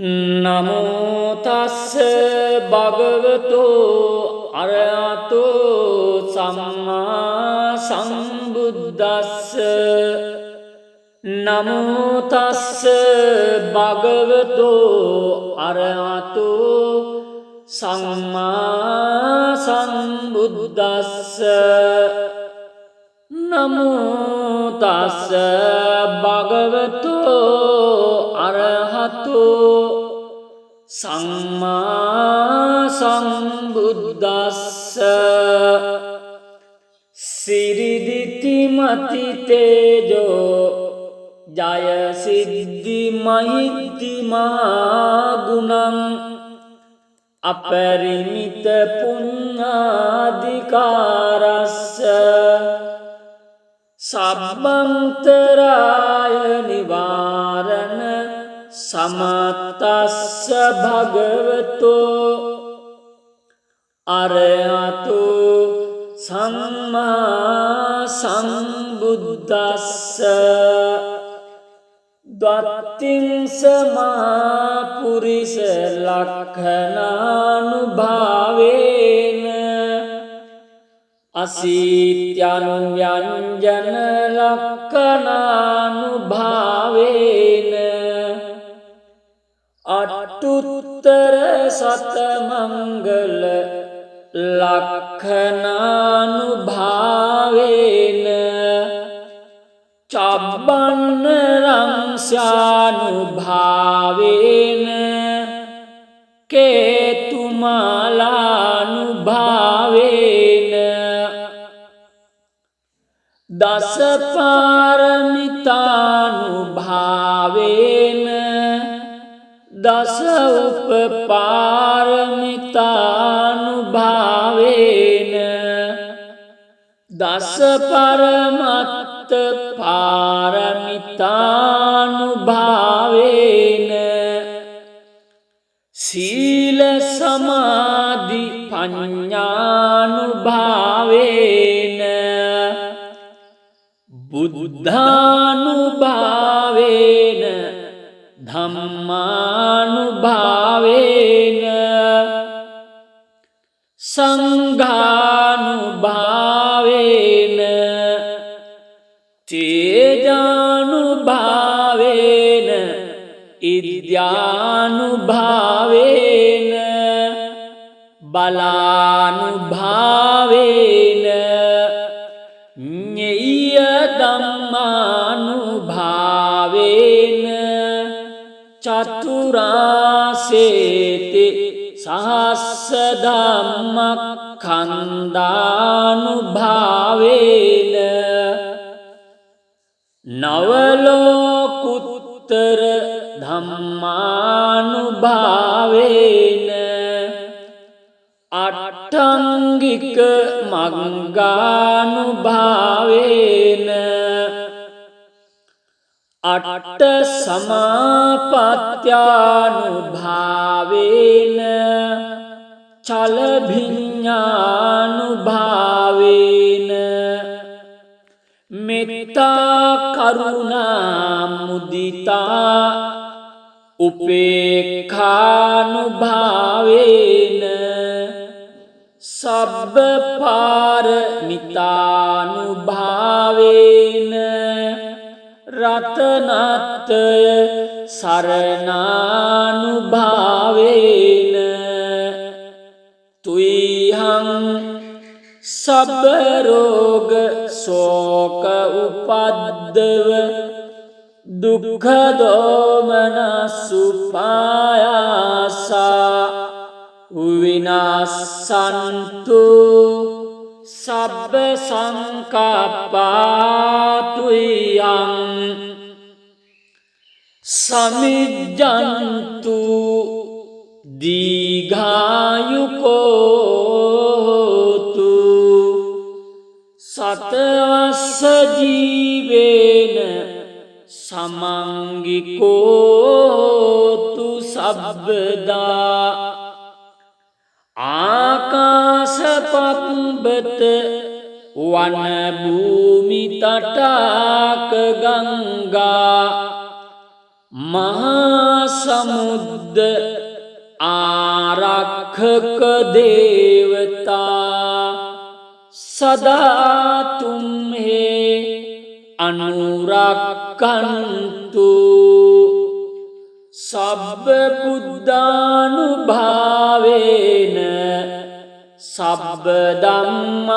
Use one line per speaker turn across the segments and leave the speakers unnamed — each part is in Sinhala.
නමෝ තස්ස භගවතු අරහතු සම්මා සම්බුද්දස්ස නමෝ තස්ස භගවතු අරහතු සම්මා සම්බුද්දස්ස නමෝ තස්ස භගවතු අරහතු සම්මා සම්බුද්දස්ස සිරිදිති මති තේජෝ ජය සිද්ධි මහිද්දි මහගුණං අපරිමිත පුඤ්ඤාධිකාරස්ස සබ්බන්තරාය නිවාරණ සමතස්ස භගවතෝ අරහතු සම්මා සම්බුද්දස්ස ද්වත්තිංස මහා පුරිස ලක්ඛණානුභාවේන අසීත්‍යනු ව්‍යංජන ලක්ඛණානුභාවේන අට්ඨුත්තර සතමංගල ලක්ඛණානුභාවේන චබ්බන්න රංස්‍යානුභාවේන කේතුමාලානුභාවේන දස පාරමිතානුභාවේන දස උපපාරමිතානුභාවේන දස පරමත්ත පාරමිතානුභාවේන සීල සමාධි පඤ්ඤානුභාවේන බුද්ධානුභාවේන ධම්මානුභාවේන සංඝානුභාවේන තේජානුභාවේන ඉද්‍යානුභාවේන බලානුභාවේන ඤෙය්‍ය ධම්මානුභාවේන චතුරාසේති සහස්ස ධම්මක්ඛන්ධානුභාවේන නවලෝකුත්තර ධම්මානුභාවේන අට්ඨංගික මග්ගානුභාවේන අට්ඨ සමාපත්ත්‍යානුභාවේන චල භිඤ්ඤානුභාවේන මෙත්තා කරුණා මුදිතා උපේක්ඛානුභාවේන සබ්බ පාරමිතානුභාවේන රතනත්‍රය සරණානුභාවේන තුයිහං සබ්බ රෝග ශෝක උපද්දව දුක්ඛ දෝමනසුපායාසා විනාසන්තු සබ්බ සංකප්පාතුයං සමිජ්ජන්තු දීඝායුකෝතු සතවස්ස ජීවේන සමංගිකෝතු සබ්බදා ආකාශපත්බත වන භූමි තටාක ගංගා මහා समुद्र आरक्षक देवता सदा तुम्हें अनुरक्षन्तु सब्ब बुद्धानुभावेन सब्ब धम्मानुभावेन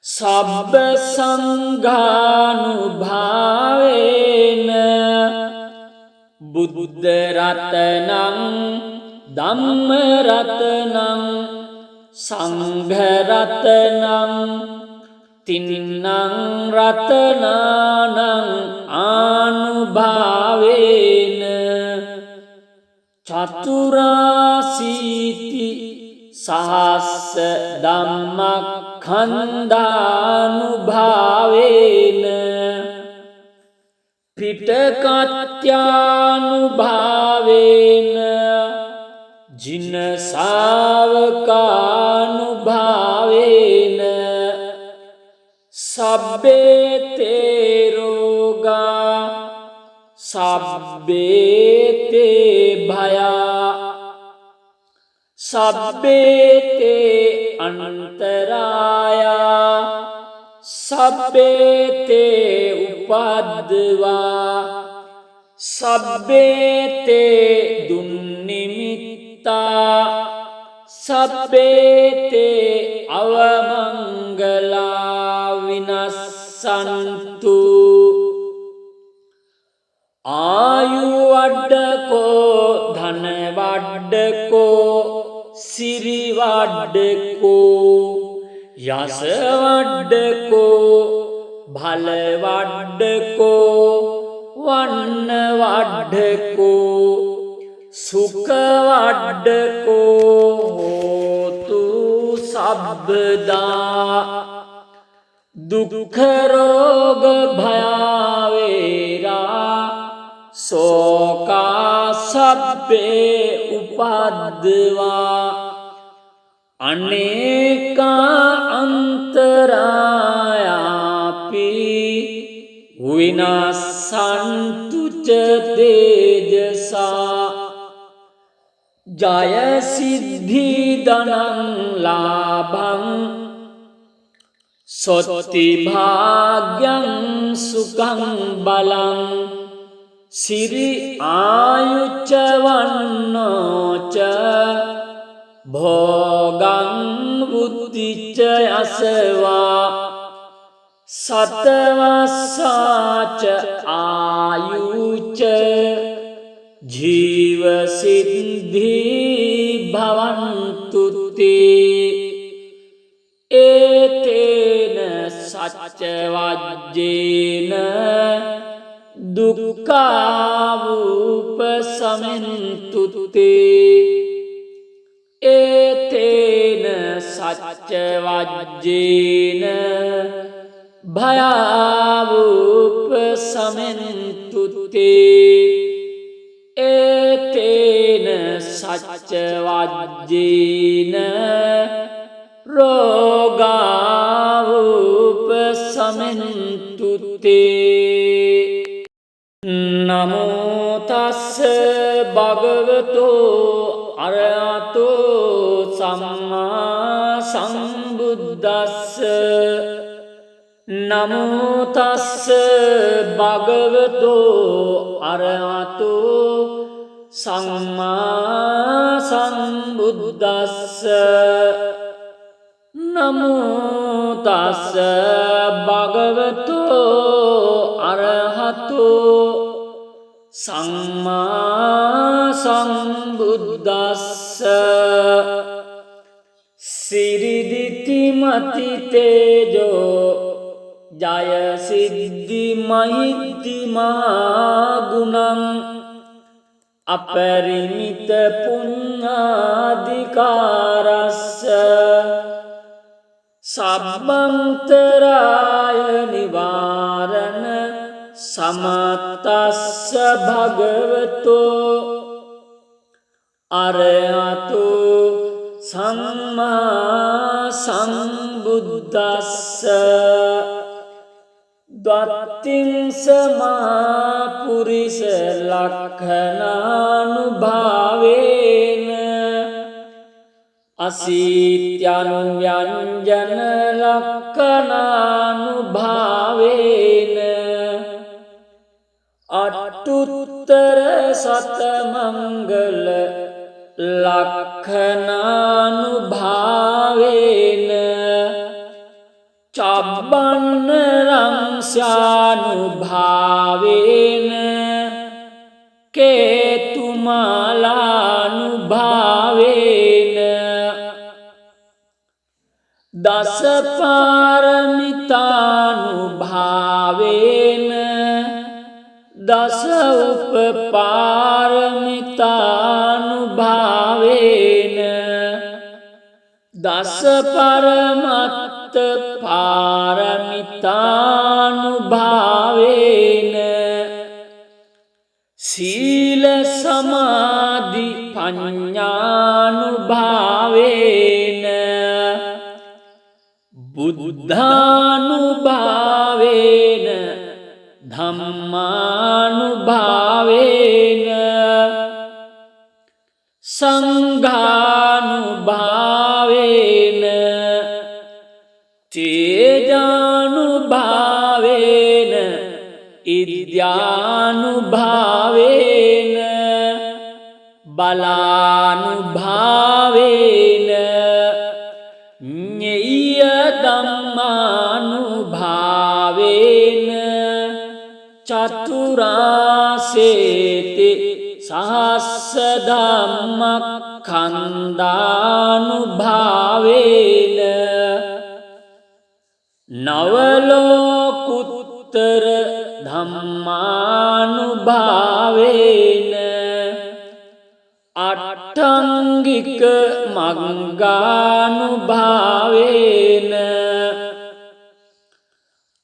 सब्ब संघानुभावेन बुद्ध रत्नं धम्म रत्नं संघ रत्नं तिन्नं रत्नानं आनुभावेन चतुराशीति सहस्र धम्मखण्डानुभावेन पिटकात्यानुभावेन जिन सावकानुभावेन सब्बे ते रोगा सब्बे ते भया सब्बे ते अंतराया सब्बे ते उपद्रवा सब्बे ते दुर्निमित्ता सब्बे ते अवमंगला विनश्यन्तु आयु वड्डको धन वड्डको सिरि वड्डको यश वड्डको भल वड्डको वन्न वड्डको सुख वड्डको होतु सब्बदा दुख रोग भयावेरा शोका सब्बे उपद्रवा अनेका अंतरायापि विनाशन्तु च तेजसा जय सिद्धि धनं लाभं सोत्ति भाग्यं सुखं बलं सिरि आयु च वन्नो च भोगं बुद्धि च यशवा सतवसा च आयु च जीव सिद्धि भवन्तु ते एतेन सच्चवाज्येन दुःखावुपशमन्तु ते एतेन सच्चवाज्येन भयावुपशमन्तु ते एतेन सच्चवाज्येन रोगावुपशमन्तु ते नमो तस्स भगवतो अरहतो सम्मा सम्बुद्दस्स नमो तस्स भगवतो अरहतो सम्मा सम्बुद्दस्स नमो तस्स भगवतो अरहतो सम्मा सम्बुद्दस्स सिरिदितिमति तेजो जय सिद्धि महिद्धि महागुणं अपरिमित पुण्याधिकारस्य सब्बंतराय निवारण समतस्य भगवतो अरहतो सम्मा सम्बुद्दस्स ද්වත්තිං සමා පුරිස ලක්ඛනානුභාවේන අසීත්‍යං ව්‍යංජන ලක්ඛනානුභාවේන අට්ඨුත්තර සතමංගල ලක්ඛනානුභාවේන චබ්බන්න රංස්යානුභාවේන කේතුමාලානුභාවේන දසපාරමිතානුභාවේන දස උපපාරමිතානුභාවේන දස පරමත්ත පාරමිතානුභාවේන සීල සමාධි පඤ්ඤානුභාවේන බුද්ධානුභාවේන ධම්මානුභාවේන සංඝානුභාවේන තේජානුභාවේන ඉද්‍යානුභාවේන බලානුභාවේන ඤෙය්‍ය ධම්මානුභාවේන චතුරාසේති සහස්ස ධම්මක්ඛන්ධානුභාවේන නවලෝකුත්තර ධම්මානුභාවේන අට්ඨංගික මග්ගානුභාවේන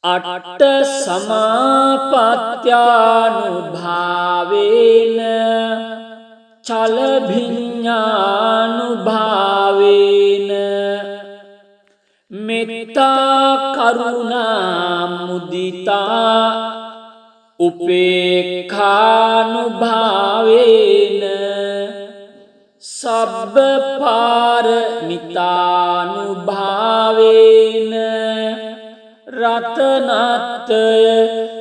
අට්ඨ සමාපත්ත්‍යානුභාවේන චලභිඤ්ඤානුභාවේන මෙත්තා කරුණා මුදිතා උපේක්ඛානුභාවේන සබ්බ පාරමිතානුභාවේන රතනත්‍රය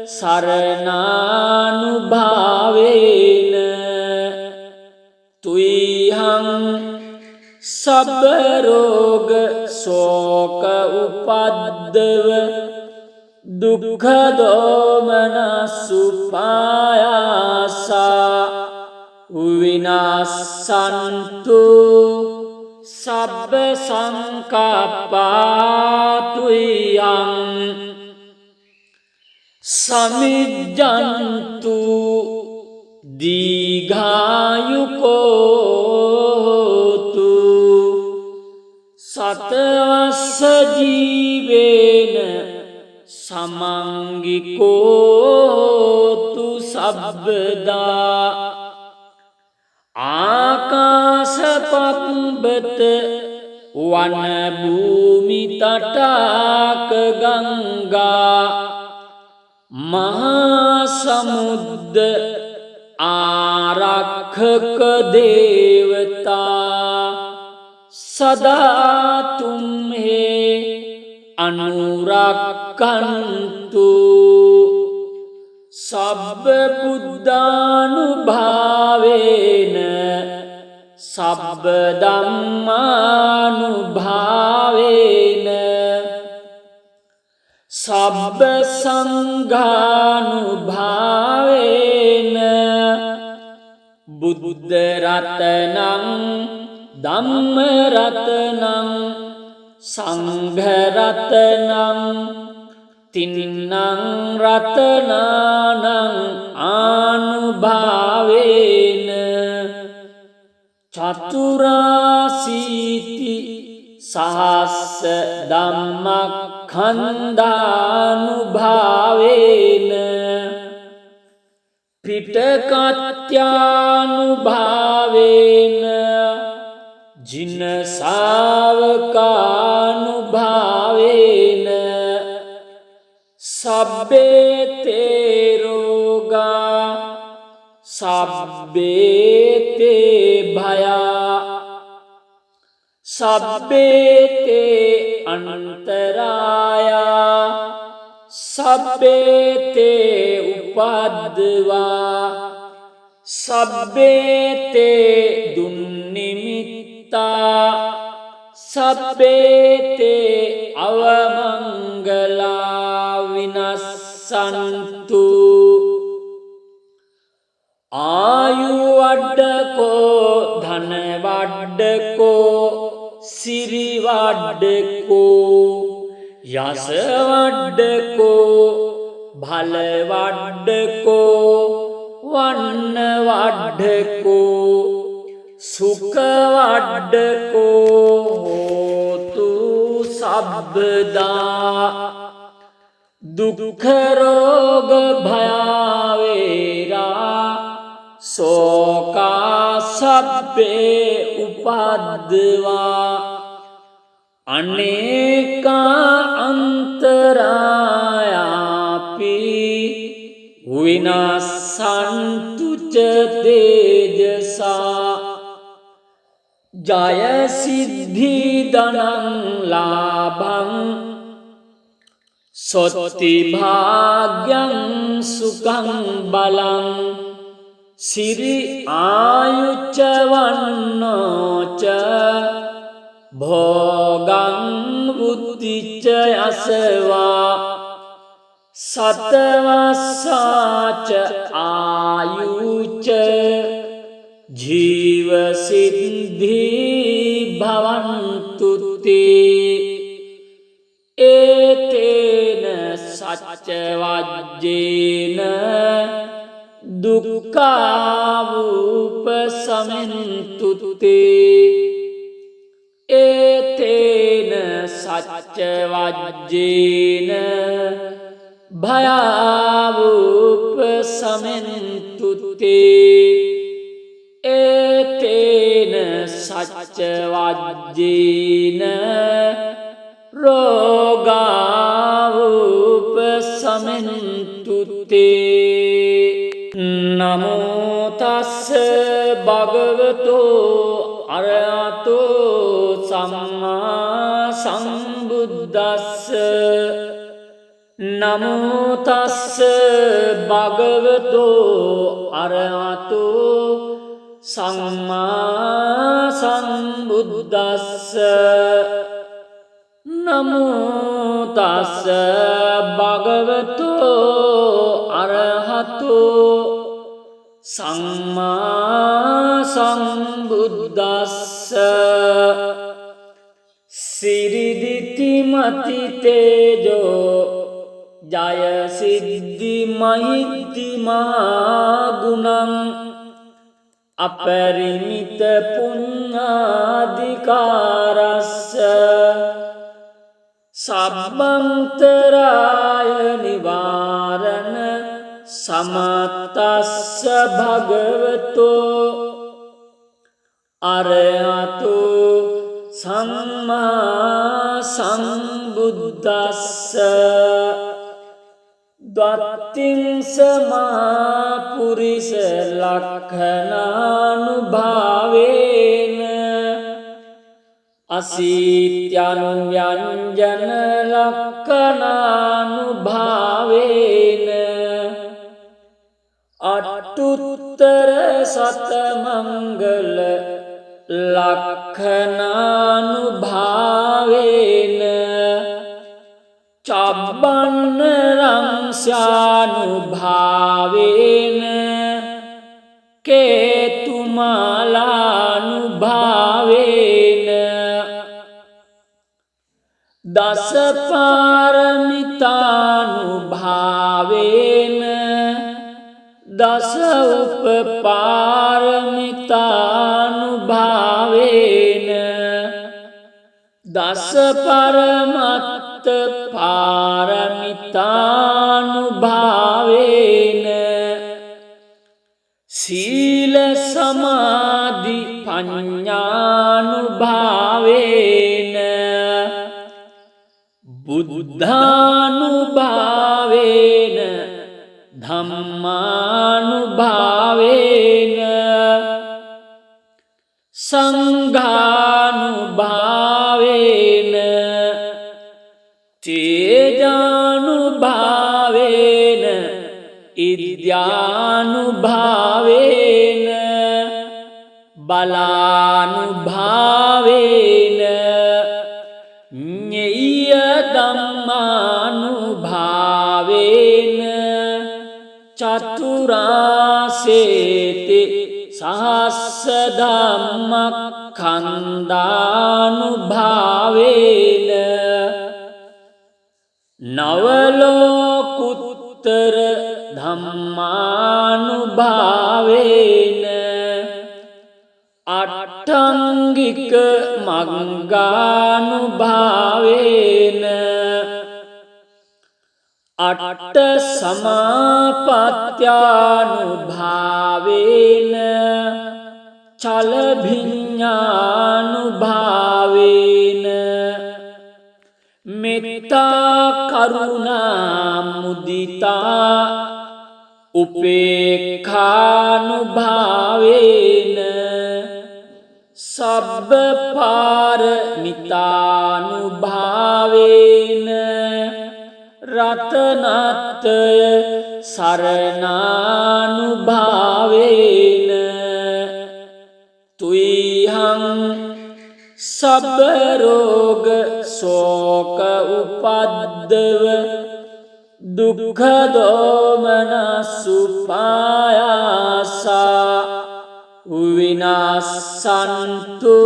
සරණානුභාවේන තුයිහං සබ්බ රෝග ශෝක උපද්දව දුක්ඛ දෝමනසුපායාසා විනාසන්තු සබ්බ සංකප්පාතුයං සමිජ්ජන්තු දීඝායුකෝතු සතවස්ස ජීවේන සමංගිකෝතු සබ්බදා ආකාශපත්බත වන භූමි තටාක ගංගා මහා සමුද්ද ආරක්ෂක දේවතා සදා තුම්හේ අනුරක්ඛන්තු සබ්බ බුද්ධානුභාවේන සබ්බ ධම්මානුභාවේන සබ්බ සංඝානුභාවේන බුද්ධ රතනං ධම්ම රතනං සංඝ රතනං තින්නං රතනානං ආනුභාවේන චතුරාසීති සහස්ස ධම්මක්ඛන්ධානුභාවේන පිටකත්‍යානුභාවේන ජින ශාවකානුභාවේන සබ්බේතේ රෝගා සබ්බේතේ භයා සබ්බේතේ අන්තරායා සබ්බේතේ උපද්දවා සබ්බේතේ දුන්නිමිත්තා සබ්බේතේ අවමංගලා විනස්සන්තු ආයු වඩ්ඩකෝ ධන වඩ්ඩකෝ සිරි වඩ්ඩකෝ යස වඩ්ඩකෝ භල වඩ්ඩකෝ වන්න වඩ්ඩකෝ සුඛ වඩ්ඩකෝ හෝතු සබ්බදා දුක්ඛ රෝග භයාවේරා සෝකා සබ්බේ උපද්දවා අනේකා අන්තරායාපි විනාසන්තු ච තේජසා ජය සිද්ධි ධනං ලාභං සොත්ති භාග්‍යං සුඛං බලං සිරි ආයුච්ච වන්නෝච භෝගං බුද්ධිච්ච යසවා සතවස්සාච ආයුච්ච ජීව සිද්ධි භවන්තු තේ ඒතේන සච්ච වජ්ජේන දුක්ඛාවුපසමෙන්තු තේ ඒතේන සච්ච වජ්ජේන භයාවුපසමෙන්තු තේ ඒතේන සච්ච වජ්ජේන රෝගාවුපසමෙන්තු තේ නමෝ තස්ස භගවතෝ අරහතෝ සම්මා සම්බුද්දස්ස නමෝ තස්ස භගවතෝ අරහතෝ සම්මා සම්බුද්දස්ස නමෝ තස්ස භගවතෝ අරහතෝ සම්මා සම්බුද්දස්ස සිරිදිති මති තේජෝ ජය සිද්ධි මහිද්දි මහා අපරිමිත පුඤ්ඤාධිකාරස්ස සබ්බන්තරාය නිවාරණ සමතස්ස භගවතෝ අරහතෝ සම්මා සම්බුද්දස්ස ද්වත්තිං සමා පුරිස ලක්ඛනානුභාවේන අසීත්‍යනුව්‍යංජන ලක්ඛනානුභාවේන අට්ඨුත්තර සතමංගල ලක්ඛනානුභාවේන චබ්බන්න රංස්යානුභාවේන කේතුමාලානුභාවේන දස පාරමිතානුභාවේන දස උපපාරමිතානුභාවේන දස පරමත්ත පාරමිතානුභාවේන සීල සමාධි පඤ්ඤානුභාවේන බුද්ධානුභාවේන ධම්මානුභාවේන සංඝානුභාවේන තේජානුභාවේන ඉද්‍යානුභාවේන බලානුභාවේන ඤෙය්‍ය ධම්මානුභාවේන චතුරාසේති සහස්ස ධම්මක්ඛන්ධානුභාවේන නවලෝකුත්තර ධම්මානුභාවේන අට්ඨංගික මග්ගානුභාවේන අට්ඨ සමාපත්ත්‍යානුභාවේන චල භිඤ්ඤානුභාවේන මෙත්තා කරුණා මුදිතා උපේක්ඛානුභාවේන සබ්බ පාරමිතානුභාවේන රතනත්‍රය සරණානුභාවේන තුයිහං සබ්බ රෝග ශෝක උපද්දව දුක්ඛ දෝමනසු පායාසා විනාසන්තු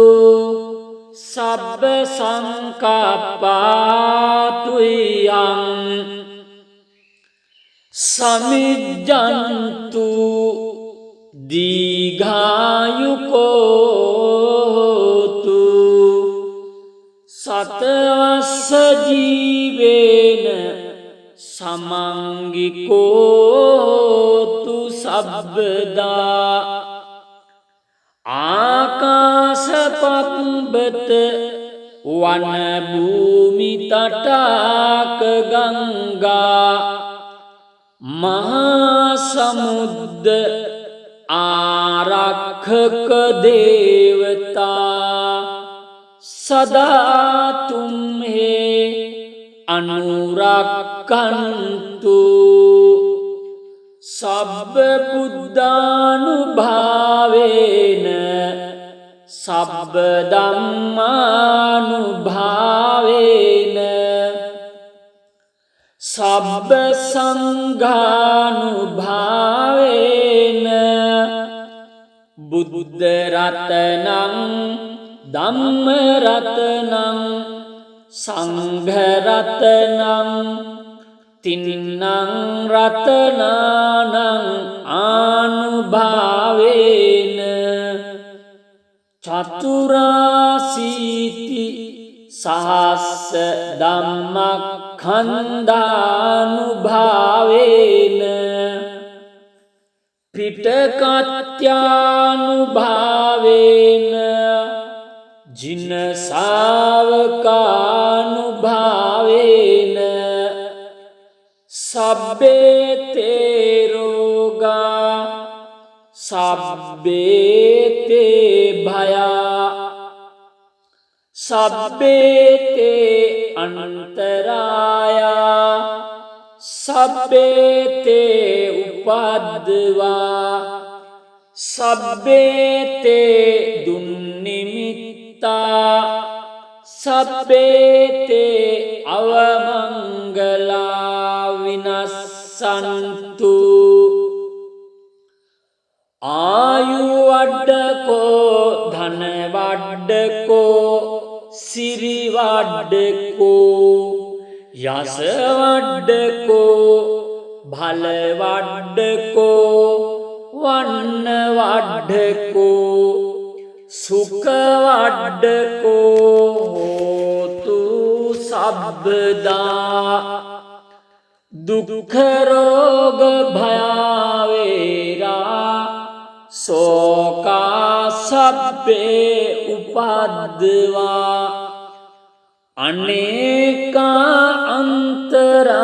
සබ්බ සංකප්පාතුයං සමිජ්ජන්තු දීඝායුකෝතු සතවස්ස ජීවේන සමංගිකෝතු සබ්බදා ආකාශපත්බත වන භූමි තටාක ගංගා මහා සමුද්ද ආරක්ෂක දේවතා සදා තුම්හේ අනුරක්ඛන්තු සබ්බ බුද්ධානුභාවේන සබ්බ ධම්මානුභාවේන සබ්බ සංඝානුභාවේන බුද්ධ රතනං ධම්ම රතනං සංඝ රතනං තින්නං රතනානං ආනුභාවේන චතුරාසීති සහස්ස ධම්මක්ඛන්ධානුභාවේන පිටකත්‍යානුභාවේන ජින ශාවකානුභාවේන සබ්බේ තේ රෝගා සබ්බේ තේ භයා සබ්බේ තේ අන්තරායා සබ්බේ තේ උපද්දවා සබ්බේ තේ දුන්නිමිත්තා සබ්බේ තේ අවමංගලා විනස්සන්තු ආයු වඩ්ඩකෝ ධන වඩ්ඩකෝ සිරි වඩ්ඩකෝ යස වඩ්ඩකෝ භල වඩ්ඩකෝ වන්න වඩ්ඩකෝ සුඛ වඩ්ඩකෝ හෝතු සබ්බදා දුක්ඛ රෝග භයාවේරා සෝකා සබ්බේ උපද්දවා අනේකා අන්තරායාපි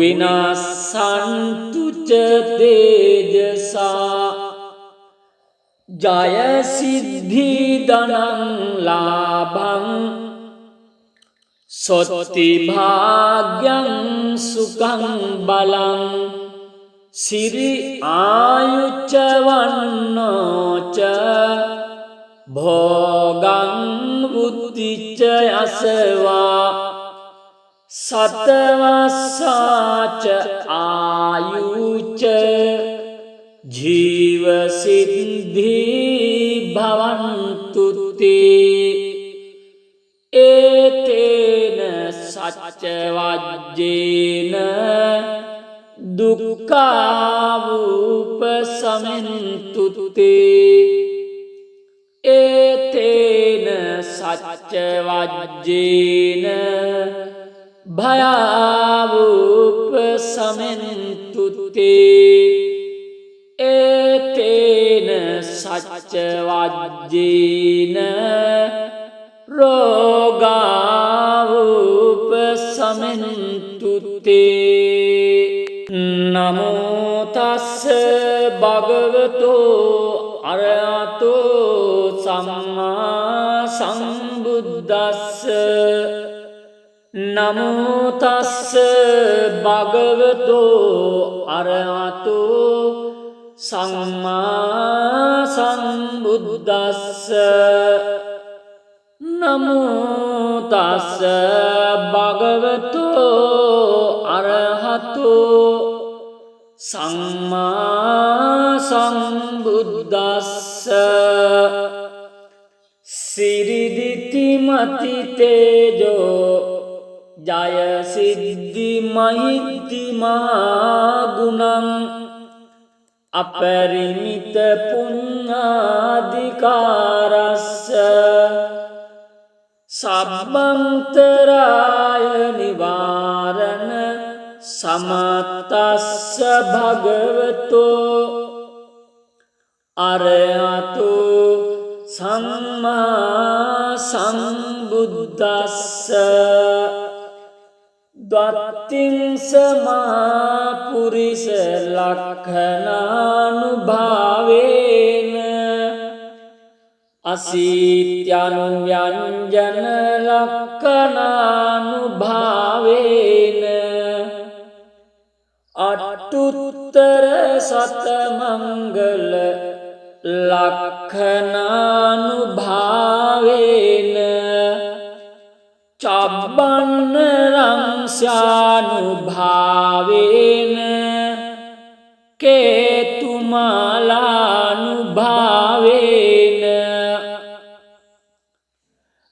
විනස්සන්තු ච තේජසා ජය සිද්ධි ධනං ලාභං සොත්ති භාග්‍යං සුඛං බලං සිරි ආයුච්ච වන්නෝච භෝගං බුද්ධිච්ච යසවා සතවස්සාච ආයුච්ච ජීව සිද්ධි භවන්තුති ඒතේන සච්ච වජ්ජේන දුක්ඛාවුපසමෙන්තුති ඒතේන සච්ච වජ්ජේන භයාවුපසමෙන්තුති ඒතේන සච්ච වජ්ජේන රෝගාවුපසමෙන්තුති නමෝ තස්ස භගවතෝ අරහතෝ සම්මා සම්බුද්දස්ස නමෝ තස්ස භගවතෝ අරහතෝ සම්මා සම්බුද්දස්ස නමෝ තස්ස භගවතෝ අරහතෝ සම්මා සම්බුද්දස්ස සිරිදිති මති තේජෝ ජය සිද්ධි මහිද්දි මහගුණං අපරිමිත පුඤ්ඤාධිකාරස්ස සබ්බන්තරාය නිවාරණ සමතස්ස භගවතෝ අරහතෝ සම්මා සම්බුද්දස්ස ද්වත්තිං සමාපුරිස ලක්ඛනානුභාවේන අසීත්‍යං ව්‍යංජන ලක්ඛනානුභාවේන අට්ඨුත්තර සතමංගල ලක්ඛනානුභාවේන චබ්බන්න රංස්යානුභාවේන කේතුමාලානුභාවේන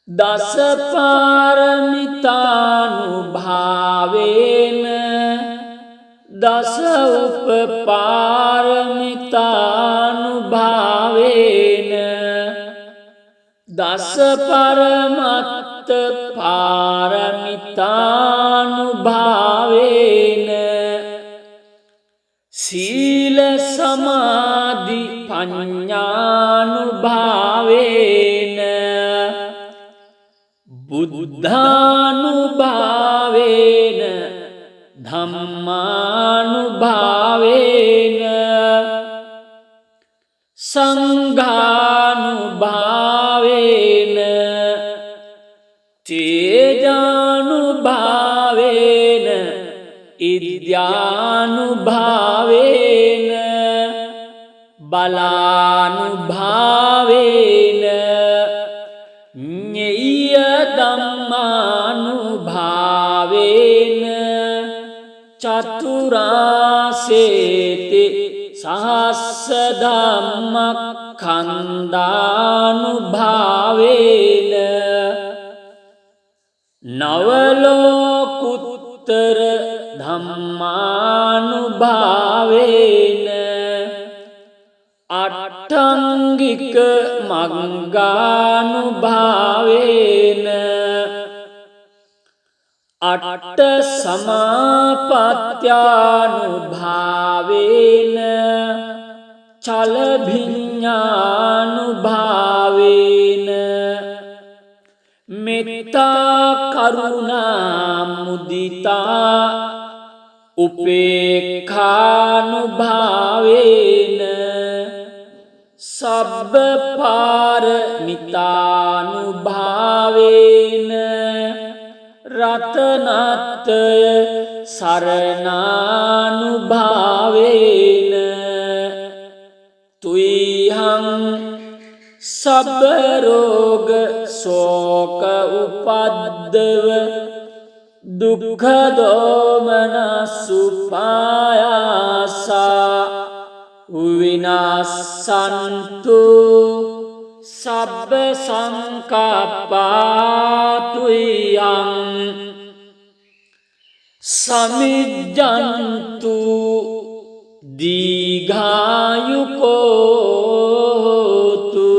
දසපාරමිතානුභාවේන දස උපපාරමිතානුභාවේන දස පරමත්ත පාරමිතානුභාවේන සීල සමාධි පඤ්ඤානුභාවේන බුද්ධානුභාවේන ධම්මානුභාවේන සංඝානුභාවේන තේජානුභාවේන ඉද්‍යානුභාවේන බලානුභාවේන ඤෙය්‍ය ධම්මානුභාවේන චතුරාසේති සහස්ස ධම්මක්ඛන්දානුභාවේන නවලෝකුත්තර ධම්මානුභාවේන අට්ඨංගික මග්ගානුභාවේන අට්ඨ සමාපත්ත්‍යානුභාවේන චලභිඤ්ඤානුභාවේන මෙත්තා කරුණා මුදිතා උපේක්ඛානුභාවේන සබ්බ පාරමිතානුභාවේන රතනත්ථය සරණානුභාවේන තුයිහං සබ්බ රෝග ශෝක උපද්දව දුක්ඛ දෝමනසුපායාසා විනාසන්තු සබ්බ සංකප්පාතුයං සමිජ්ජන්තු දීඝායුකෝතු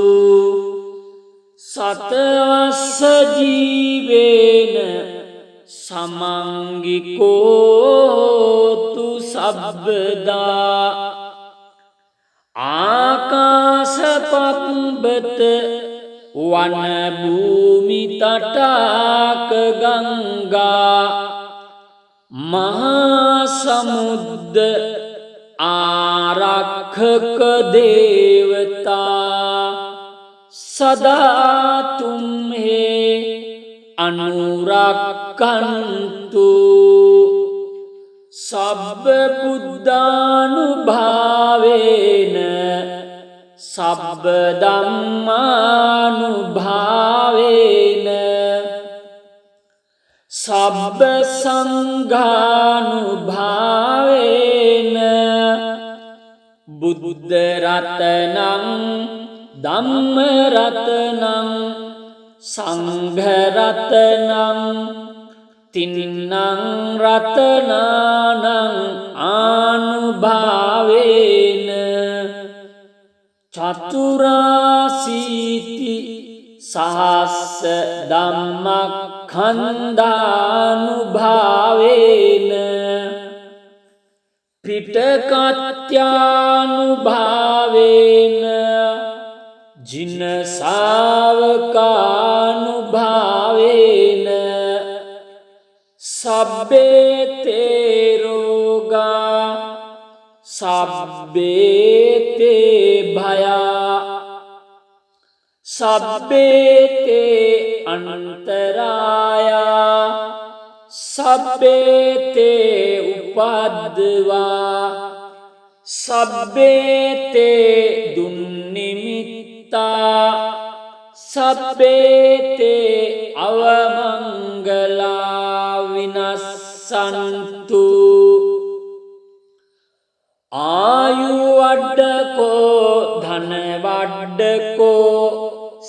සතවස්ස ජීවේන සමංගිකෝතු සබ්බදා ආකාශපත්බත වන භූමි තටාක ගංගා මහා සමුද්ද ආරක්ඛක දේවතා සදා තුම්හේ අනුරක්ඛන්තු සබ්බ බුද්ධානුභාවේන සබ්බ ධම්මානුභාවේන සබ්බ සංඝානුභාවේන බුද්ධ රතනං ධම්ම රතනං සංඝ රතනං තින්නං රතනානං ආනුභාවේන චතුරාසීති සහස්ස ධම්මඛණ්ඩානුභාවේන පිටකත්‍යානුභාවේන ජින ශාවකානුභාවේන සබ්බේ තේ රෝගා සබ්බේ තේ භයා සබ්බේ තේ අන්තරායා සබ්බේ තේ උපද්දවා සබ්බේ තේ දුන්නිමිත්තා සබ්බේ තේ අවමංගලා විනස්සන්තු ආයු වඩ්ඩකෝ ධන වඩ්ඩකෝ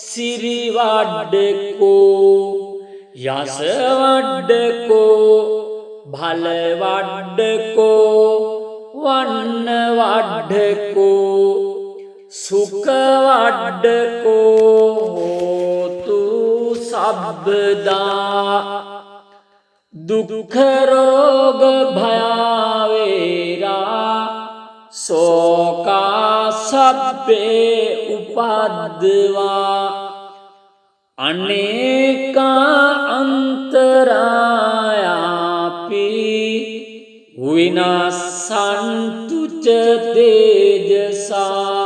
සිරි වඩ්ඩකෝ යස වඩ්ඩකෝ භල වඩ්ඩකෝ වන්න වඩ්ඩකෝ සුඛ වඩ්ඩකෝ හෝතු සබ්බදා දුක්ඛ රෝග භයාවේරා සෝකා සබ්බේ උපද්දවා අනේකා අන්තරායාපි විනාසන්තු ච තේජසා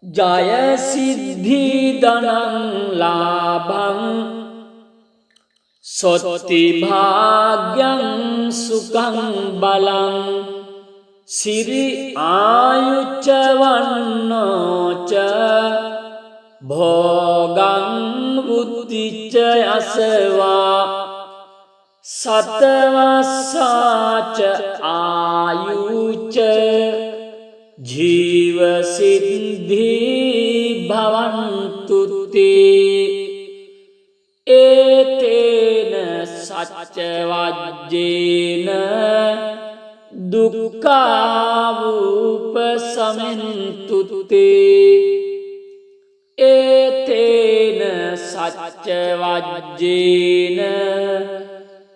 ජය සිද්ධි ධනං ලාභං සොත්ති භාග්‍යං සුඛං බලං සිරි ආයුච්ච වන්නෝච භෝගං බුද්ධිච්ච යසවා සතවස්සාච ආයුච්ච ජීව සිද්ධි භවන්තු තේ ඒතේන සච්ච වජ්ජේන දුක්ඛාවුපසමෙන්තු තේ ඒතේන සච්ච වජ්ජේන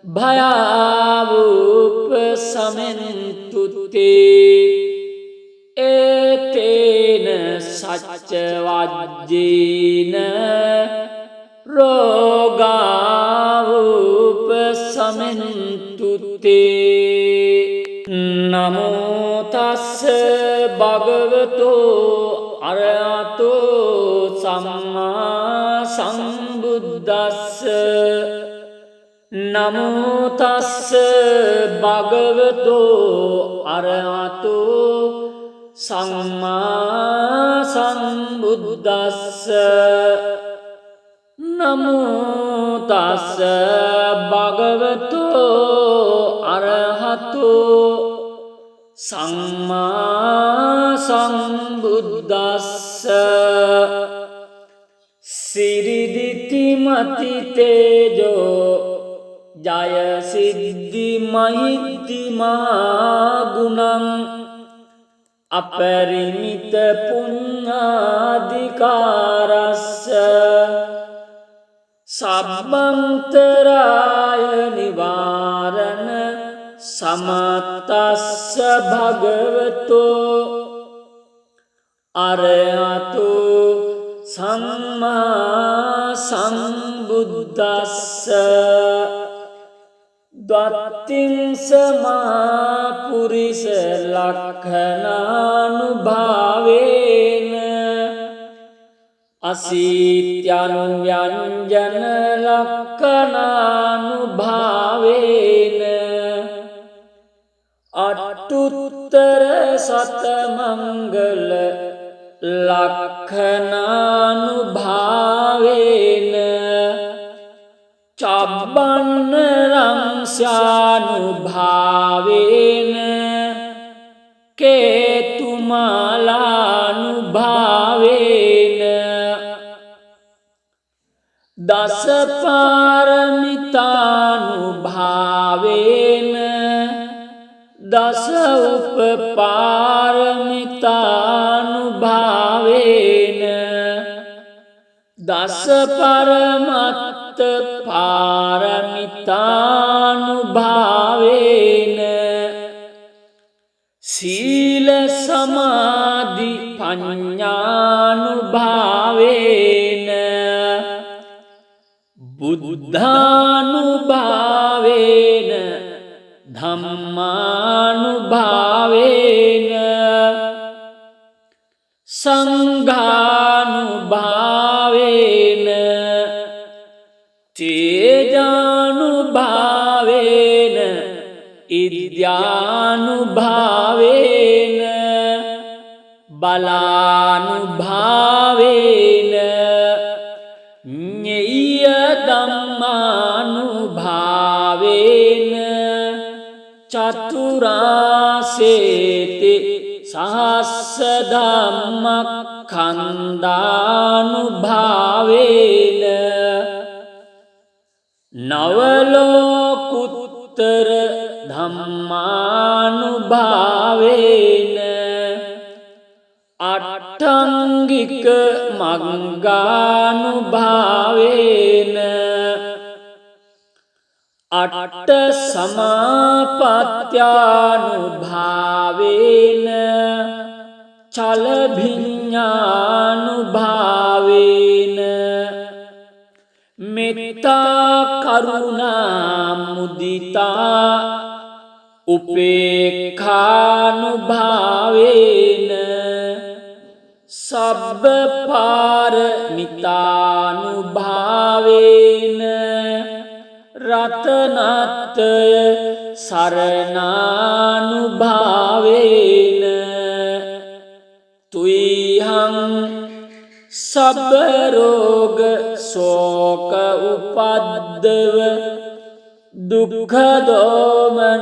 භයාවුපසමෙන්තු තේ ඒතේන සච්ච වජ්ජේන රෝගාවුපසමෙන්තු තේ නමෝ තස්ස භගවතු අරහතෝ සම්මා සම්බුද්දස්ස නමෝ තස්ස භගවතු අරහතෝ සම්මා සම්බුද්දස්ස නමෝ තස්ස භගවතු අරහතෝ සම්මා සම්බුද්දස්ස සිරිදිති මති තේජෝ ජය සිද්ධි මහිද්දි මහගුණං අපරිමිත පුඤ්ඤාධිකාරස්ස සබ්බන්තරාය නිවාරණ සමතස්ස භගවතෝ අරහතෝ සම්මා සම්බුද්දස්ස ද්වත්තිංස මහා පුරිස ලක්ඛණානුභාවේන අසීත්‍යනු ව්‍යංජන ලක්ඛණානුභාවේන අට්ඨුත්තර සතමංගල ලක්ඛණානුභාවේන චබ්බන්න රංස්යානුභාවේන කේතුමාලානුභාවේන දස පාරමිතානුභාවේන දස උපපාරමිතානුභාවේන දස පරමත්ත පාරමිතානුභාවේන සීල සමාධි පඤ්ඤානුභාවේන බුද්ධානුභාවේන ධම්මානුභාවේන සංඝානුභාවේන තේජානුභාවේන ඉද්‍යානුභාවේන බලානුභාවේන ඤෙය්‍ය ධම්මානුභාවේන චතුරාසේති සහස්ස ධම්මක්ඛන්ධානුභාවේන නවලෝකුත්තර ධම්මානුභාවේන අට්ඨංගික මග්ගානුභාවේන අට්ඨ සමාපත්ත්‍යානුභාවේන චල භිඤ්ඤානුභාවේන මෙත්තා කරුණා මුදිතා උපේක්ඛානුභාවේන සබ්බ පාරමිතානුභාවේන රතනත්ය සරණානුභාවේන තුයිහං සබ්බ රෝග ශෝක උපද්දව දුක්ඛ දෝමනසුපායාසා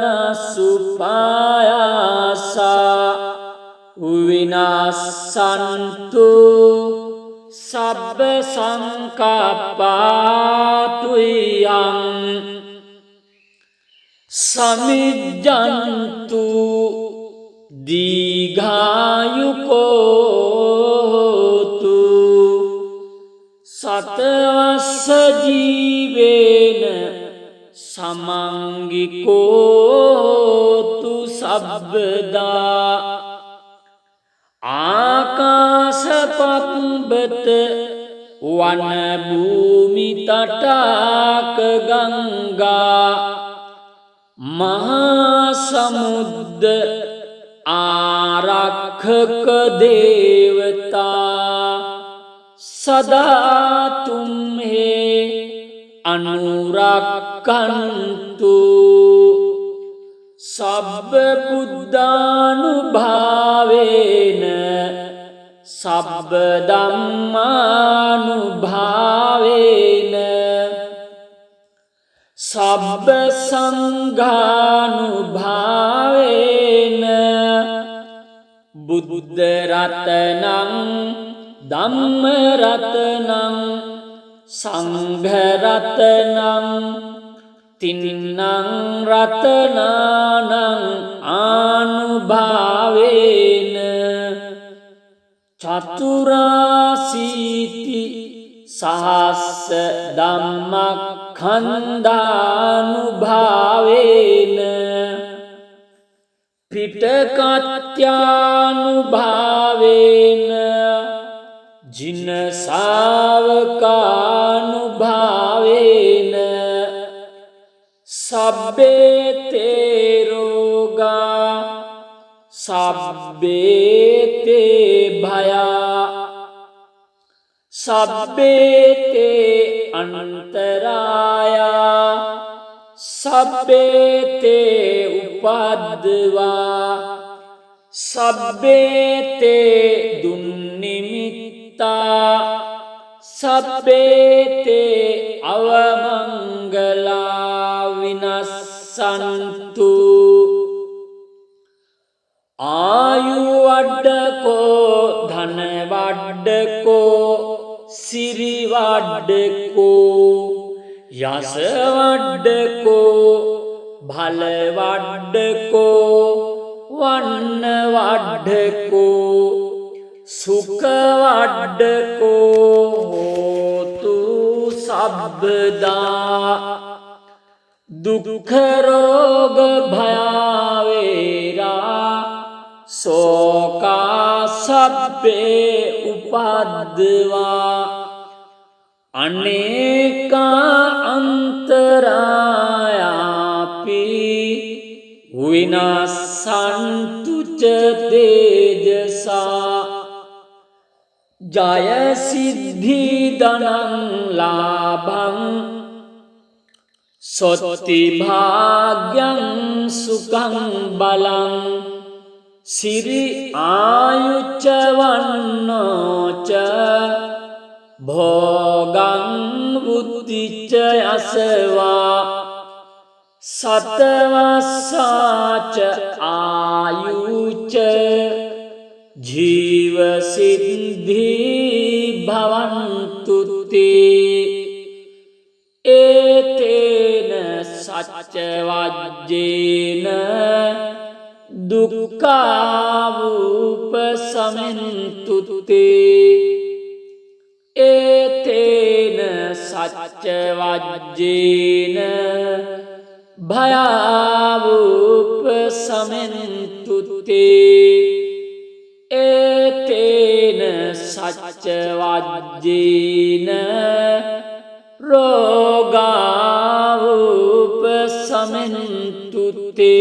විනාසන්තු සබ්බ සංකප්පාතුයං සමිජ්ජන්තු දීඝායුකෝතු සතවස්ස ජීවේන සමංගිකෝතු සබ්බදා ආකාශපත්බත වන භූමි තටාක ගංගා මහා समुद्र आरक्षक देवता सदा तुम्हें अनुरक्षन्तु सब्ब बुद्धानुभावेन सब्ब धम्मानुभावेन सब्ब संघानुभावेन बुद्ध रत्नं धम्म रत्नं संघ रत्नं तिन्नं रत्नानं आनुभावेन चतुराशीति सहस्र धम्मखण्डानुभावेन पिटकात्यानुभावेन जिन सावकानुभावेन सब्बे ते रोगा सब्बे ते भया सब्बे ते अंतराया सब्बे ते उपद्रवा सब्बे ते दुर्निमित्ता सब्बे ते अवमंगला विनश्यन्तु आयु वड्डको धन वड्डको सिरि वड्डको यश वड्डको भल वड्डको वन्न वड्डको सुख वड्डको होतु सब्बदा दुख रोग भयावेरा शोका सब्बे उपद्रवा अनेका अंतरायापि विनाशन्तु च तेजसा जय सिद्धि धनं लाभं सोत्ति भाग्यं सुखं बलं सिरि आयु च वन्नो च भोगं बुद्धि च यशवा सतवसा च आयु च जीव सिद्धि भवन्तु ते एतेन सच्चवाज्येन दुःखावुपशमन्तु ते एतेन सच्चवाज्येन भयावुपशमन्तु ते एतेन सच्चवाज्येन रोगावुपशमन्तु ते।